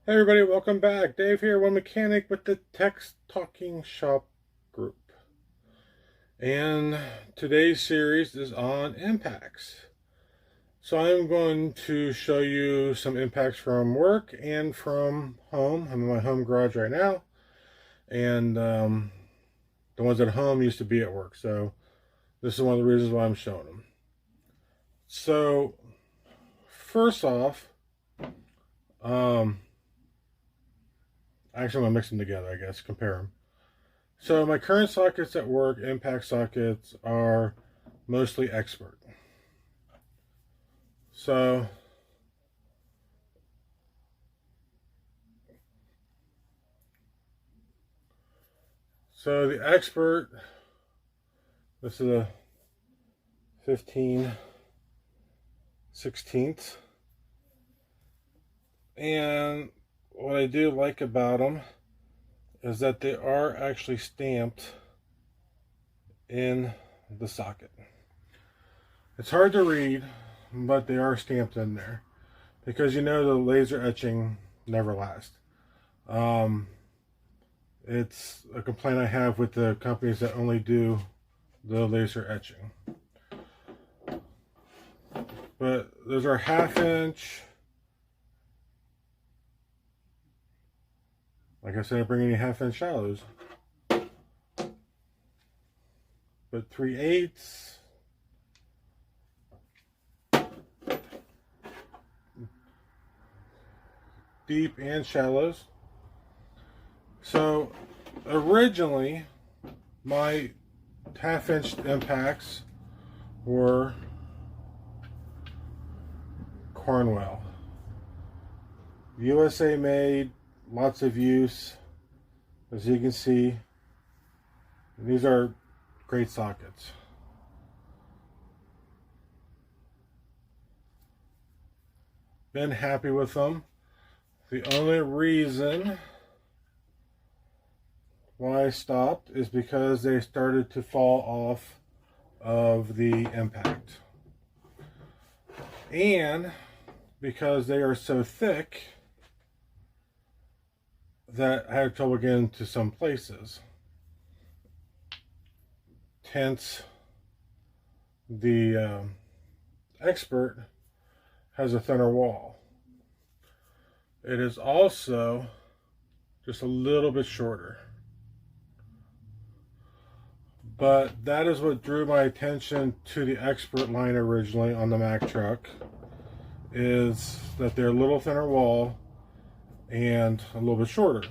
Hey everybody, welcome back. Dave here, one mechanic with the Teck Talking Shop group. And today's series is on impacts. So I'm going to show you some impacts from work and from home. I'm in my home garage right now. And the ones at home used to be at work. So this is one of the reasons why I'm showing them. So first off, actually I'm going to mix them together, I guess, compare them. So my current sockets at work, impact sockets, are mostly expert. So the expert, this is a 15/16. And what I do like about them is that they are actually stamped in the socket. It's hard to read, but they are stamped in there because you know the laser etching never lasts. It's a complaint I have with the companies that only do the laser etching. But those are 1/2 inch. Like I said, I bring any 1/2 inch shallows. But 3/8 deep and shallows. So originally my 1/2 inch impacts were Cornwell. USA made, lots of use, as you can see. These are great sockets. Been happy with them. The only reason why I stopped is because they started to fall off of the impact. And because they are so thick that I had trouble getting to some places. Hence, the expert has a thinner wall. It is also just a little bit shorter. But that is what drew my attention to the expert line originally on the Mack truck, is that they're a little thinner wall and a little bit shorter.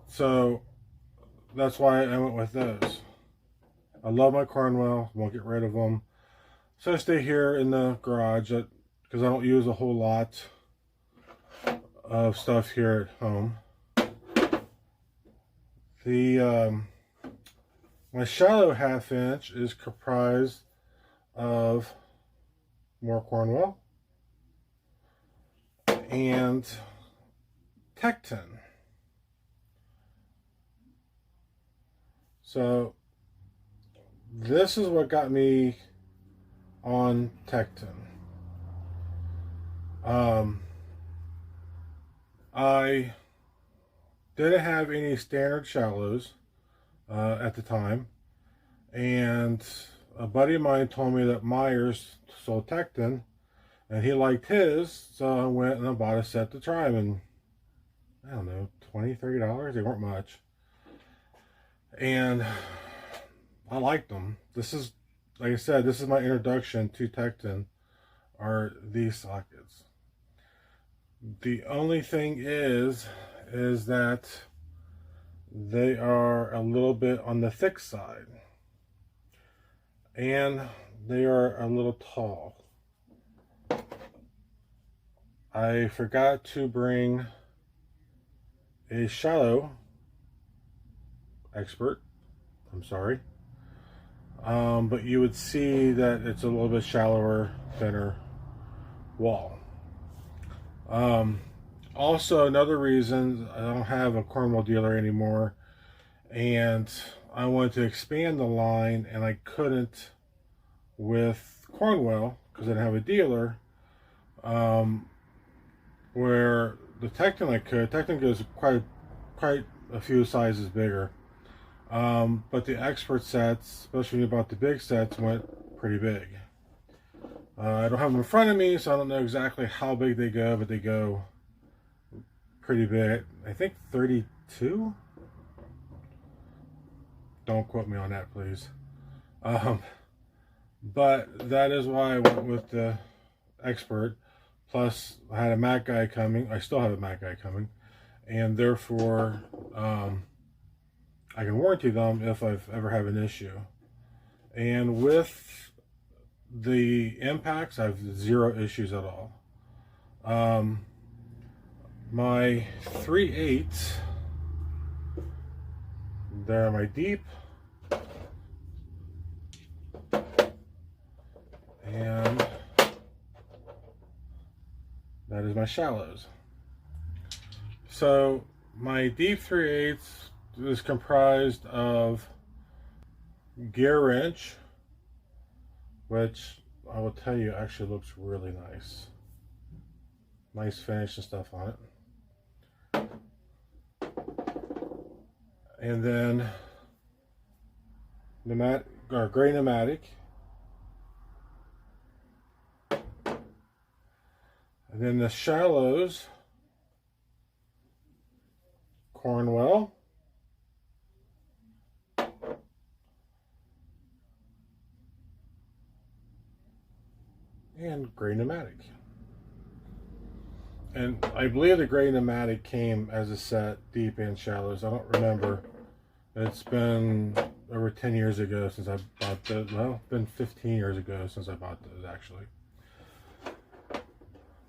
So that's why I went with those. I love my Cornwell, won't get rid of them. So I stay here in the garage because I don't use a whole lot of stuff here at home. My shallow 1/2 inch is comprised of more Cornwell and Teck. So this is what got me on Teck. I didn't have any standard shallows at the time, and a buddy of mine told me that Myers sold Teck, and he liked his, so I went and I bought a set to try them, and I don't know, $20-$30. They weren't much, and I liked them. This is, like I said, this is my introduction to Teck, are these sockets. The only thing is that they are a little bit on the thick side, and they are a little tall. I forgot to bring a shallow expert. I'm sorry. But you would see that it's a little bit shallower, thinner wall. Also, another reason, I don't have a Cornwell dealer anymore, and I wanted to expand the line, and I couldn't with Cornwell because I didn't have a dealer. where the Technic is quite a few sizes bigger. But the expert sets, especially when you bought the big sets, went pretty big. I don't have them in front of me, so I don't know exactly how big they go, but they go pretty big. I think 32? Don't quote me on that, please. But that is why I went with the expert. Plus, I had a Mac guy coming. I still have a Mac guy coming. And therefore, I can warranty them if I've ever have an issue. And with the impacts, I have 0 issues at all. My 3/8, there are my deep, and that is my shallows. So my deep 3/8 is comprised of gear wrench, which I will tell you actually looks really nice. Nice finish and stuff on it. And then gray pneumatic. And then the shallows, Cornwell. And gray pneumatic. And I believe the gray pneumatic came as a set, deep and shallows. I don't remember. It's been over 10 years ago since I bought those. Well, it's been 15 years ago since I bought those, actually.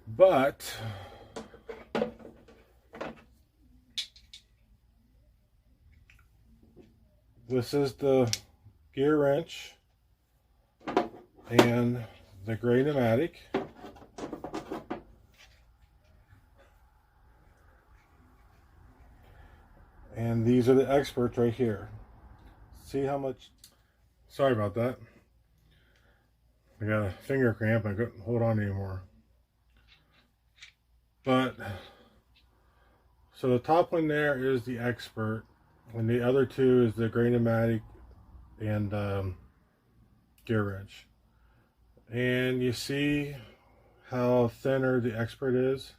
But this is the gear wrench and the gray pneumatic. And these are the experts right here. See how much... Sorry about that. I got a finger cramp. I couldn't hold on anymore. But, so the top one there is the expert. And the other two is the gray pneumatic and gear wrench. And you see how thinner the expert is.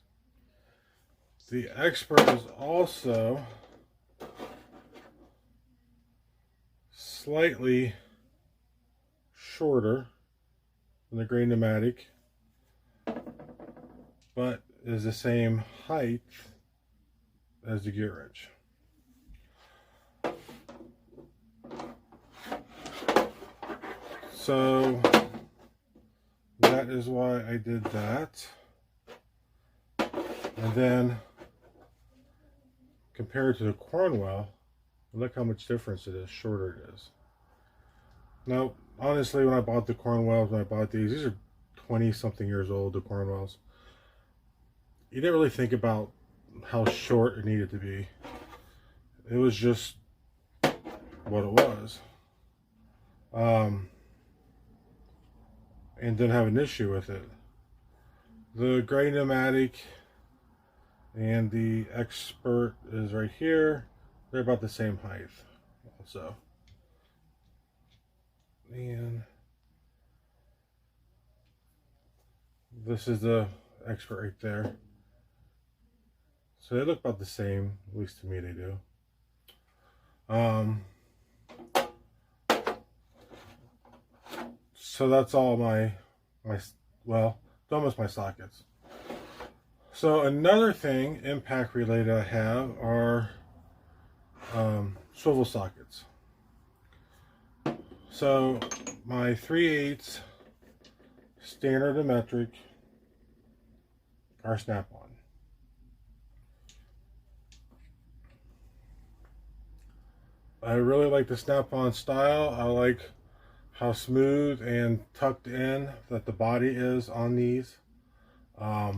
The expert is also slightly shorter than the gray pneumatic, but is the same height as the gear wrench. So that is why I did that. And then compared to the Cornwell, look how much difference it is, shorter it is. Now, honestly, when I bought the Cornwells, when I bought these are 20 something years old, the Cornwells. You didn't really think about how short it needed to be. It was just what it was. And didn't have an issue with it. The gray pneumatic and the expert is right here. They're about the same height also. And this is the expert right there. So they look about the same, at least to me they do. So that's all my well, almost my sockets. So another thing, impact related, I have are swivel sockets. So my 3/8 standard and metric are snap-on. I really like the snap-on style. I like how smooth and tucked in that the body is on these. I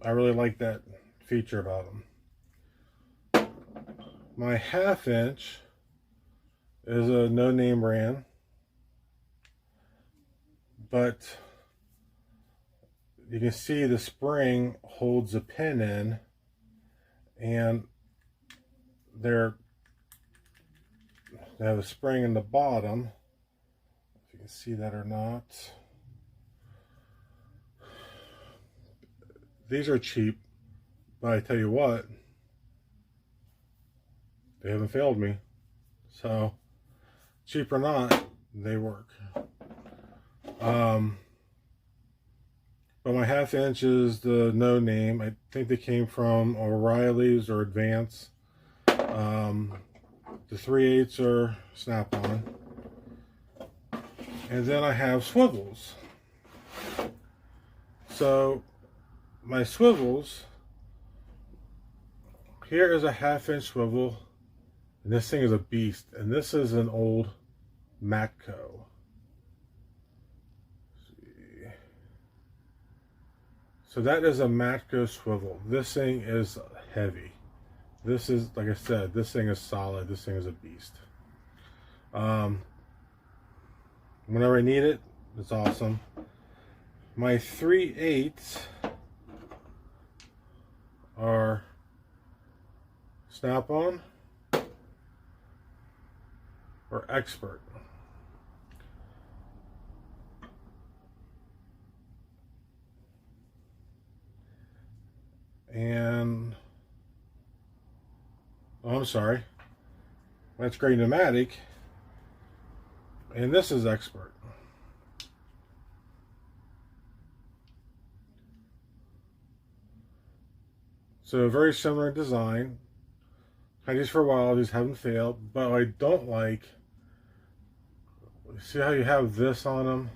really like that feature about them. My 1/2 inch is a no-name brand, but you can see the spring holds a pin in, and they have a spring in the bottom. If you can see that or not. These are cheap, but I tell you what, they haven't failed me. So, cheap or not, they work. But my 1/2 inch is the no name. I think they came from O'Reilly's or Advance. The 3/8 are snap-on. And then I have swivels. So my swivels, here is a 1/2 inch swivel, and this thing is a beast. And this is an old Matco. So that is a Matco swivel. This thing is heavy. This is, like I said, this thing is solid. This thing is a beast. Whenever I need it, it's awesome. My 3/8 are snap-on or expert. And oh, I'm sorry, that's Gray Pneumatic, and this is expert. So very similar design. Had these for a while, these haven't failed, but I don't like, see how you have this on them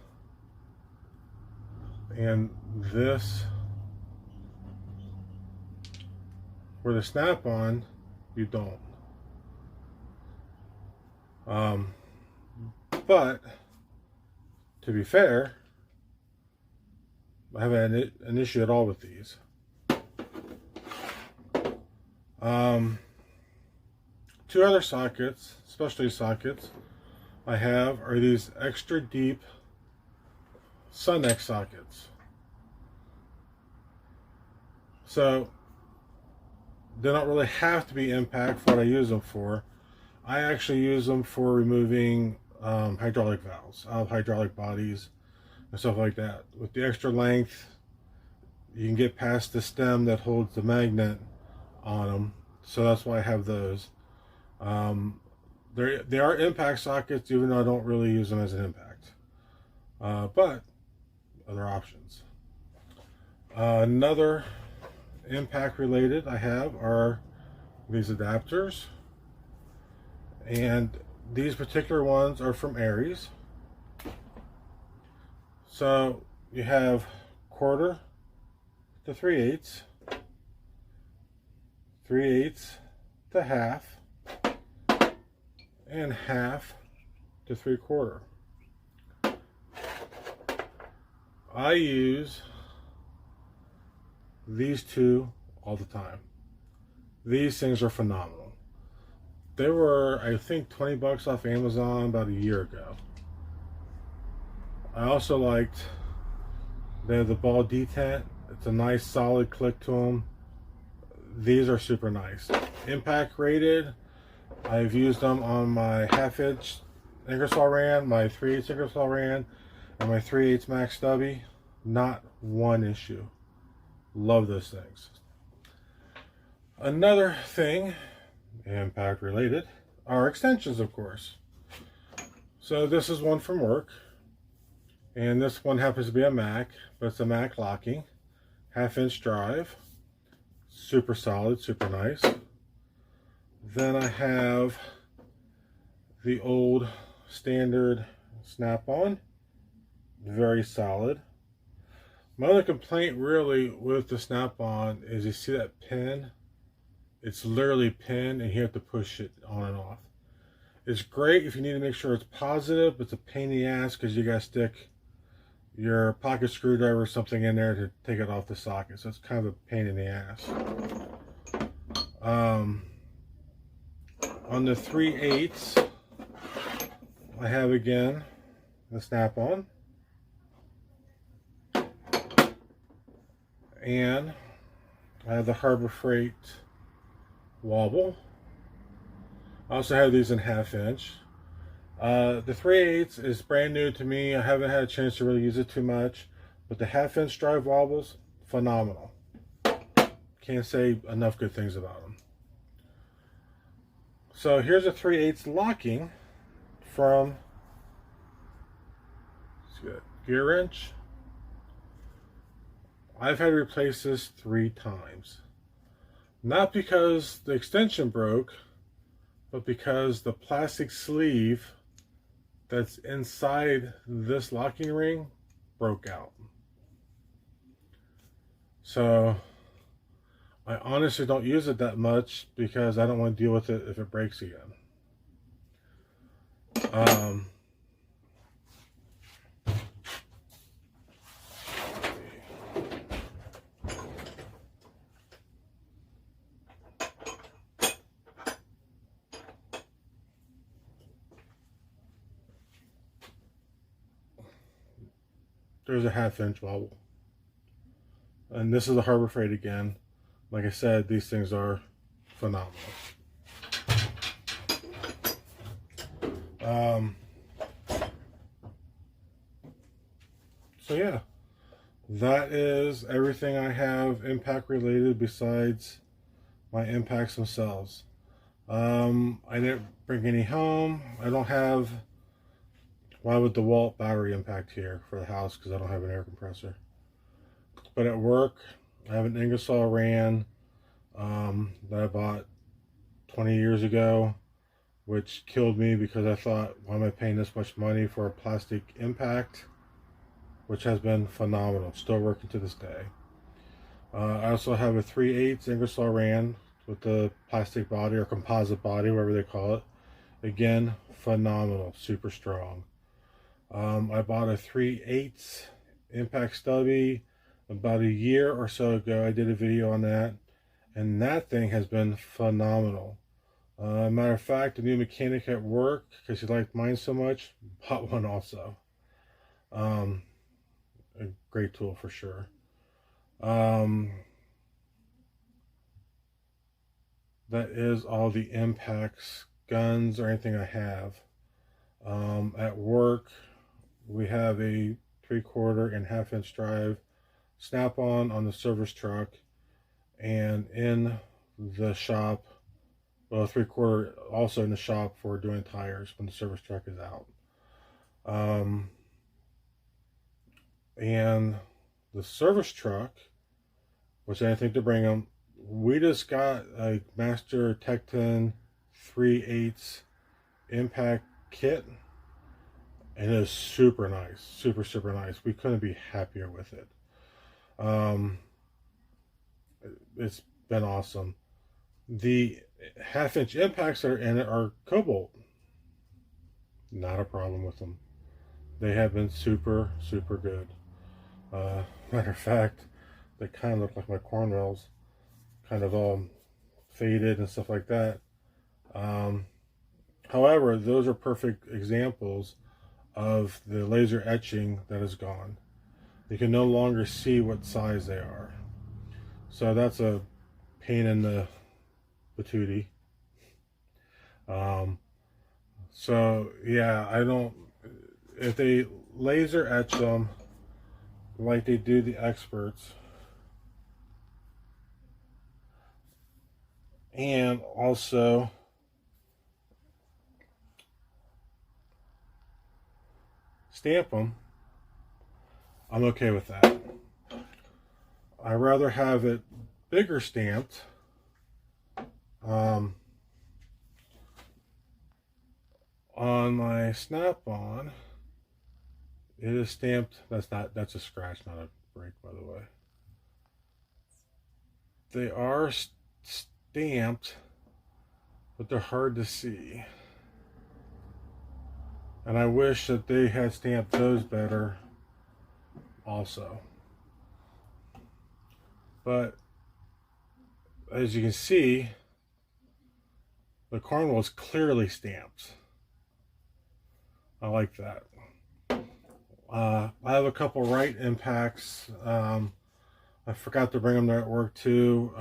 and this, where the snap-on, you don't. But to be fair, I haven't had an issue at all with these. Two other sockets, specialty sockets, I have are these extra deep Sun-X sockets. So they don't really have to be impact for what I use them for. I actually use them for removing hydraulic valves out of hydraulic bodies and stuff like that. With the extra length, you can get past the stem that holds the magnet on them. So that's why I have those. They are impact sockets, even though I don't really use them as an impact. But other options. Another impact related I have are these adapters, and these particular ones are from Aries. So you have 1/4 to 3/8, 3/8 to 1/2, and 1/2 to 3/4. I use these two all the time. These things are phenomenal. They were, I think, 20 bucks off Amazon about a year ago. I also liked the ball detent. It's a nice solid click to them. These are super nice. Impact rated. I've used them on my 1/2 inch Ingersoll Rand, my 3/8 Ingersoll Rand, and my 3/8 Max Stubby. Not one issue. Love those things. Another thing, impact related, are extensions, of course. So this is one from work, and this one happens to be a Mac, but it's a Mac locking, 1/2 inch drive, super solid, super nice. Then I have the old standard snap-on, very solid. My only complaint really with the snap-on is you see that pin? It's literally pinned and you have to push it on and off. It's great if you need to make sure it's positive, but it's a pain in the ass because you gotta stick your pocket screwdriver or something in there to take it off the socket. So it's kind of a pain in the ass. On the 3/8, I have again the snap-on. And I have the Harbor Freight wobble. I also have these in 1/2 inch. The 3/8 is brand new to me. I haven't had a chance to really use it too much, but the 1/2 inch drive wobbles, phenomenal. Can't say enough good things about them. So here's a 3/8 locking from Speedwrench. I've had to replace this 3 times. Not because the extension broke, but because the plastic sleeve that's inside this locking ring broke out. So I honestly don't use it that much because I don't want to deal with it if it breaks again. There's a 1/2 inch wobble. And this is the Harbor Freight again. Like I said, these things are phenomenal. So yeah, that is everything I have impact related besides my impacts themselves. I didn't bring any home. I don't have, why would DeWalt battery impact here for the house, because I don't have an air compressor. But at work, I have an Ingersoll Rand that I bought 20 years ago, which killed me because I thought, why am I paying this much money for a plastic impact? Which has been phenomenal, still working to this day. I also have a 3/8 Ingersoll Rand with the plastic body or composite body, whatever they call it. Again, phenomenal, super strong. I bought a 3/8 impact stubby about a year or so ago. I did a video on that, and that thing has been phenomenal. Matter of fact, the new mechanic at work, because he liked mine so much, bought one also. A great tool for sure. That is all the impacts, guns, or anything I have. At work, we have a 3/4 and 1/2 inch drive snap-on the service truck, and in the shop, well, 3/4 also in the shop for doing tires when the service truck is out. And the service truck, which I didn't think to bring them, we just got a Master Teck 3/8 impact kit, and it is super nice, super nice. We couldn't be happier with it. It's been awesome. The 1/2 inch impacts that are in it are cobalt. Not a problem with them. They have been super good. Matter of fact, they kind of look like my cornrows, kind of all faded and stuff like that. However, those are perfect examples of the laser etching that is gone. You can no longer see what size they are. So that's a pain in the patootie. So yeah, I don't, if they laser etch them like they do the experts, and also stamp them, I'm okay with that. I'd rather have it bigger stamped. On my snap-on, it is stamped. That's a scratch, not a break, by the way. They are stamped, but they're hard to see. And I wish that they had stamped those better also. But as you can see, the cornwall is clearly stamped. I like that. I have a couple right impacts. I forgot to bring them there at work too.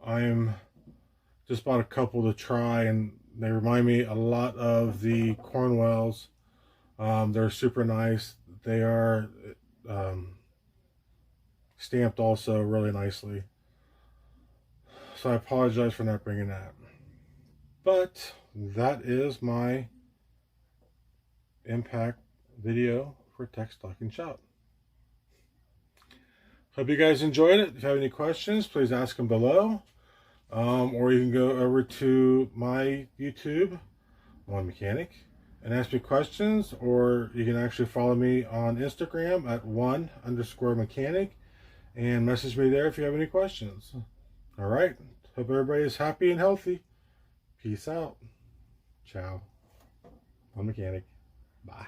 I'm just bought a couple to try, and they remind me a lot of the Cornwells. They're super nice. They are stamped also really nicely. So I apologize for not bringing that. But that is my impact video for Teck Stocking Shop. Hope you guys enjoyed it. If you have any questions, please ask them below. Or you can go over to my YouTube, One Mechanic, and ask me questions. Or you can actually follow me on Instagram at one_mechanic and message me there if you have any questions. All right. Hope everybody is happy and healthy. Peace out. Ciao. One Mechanic. Bye.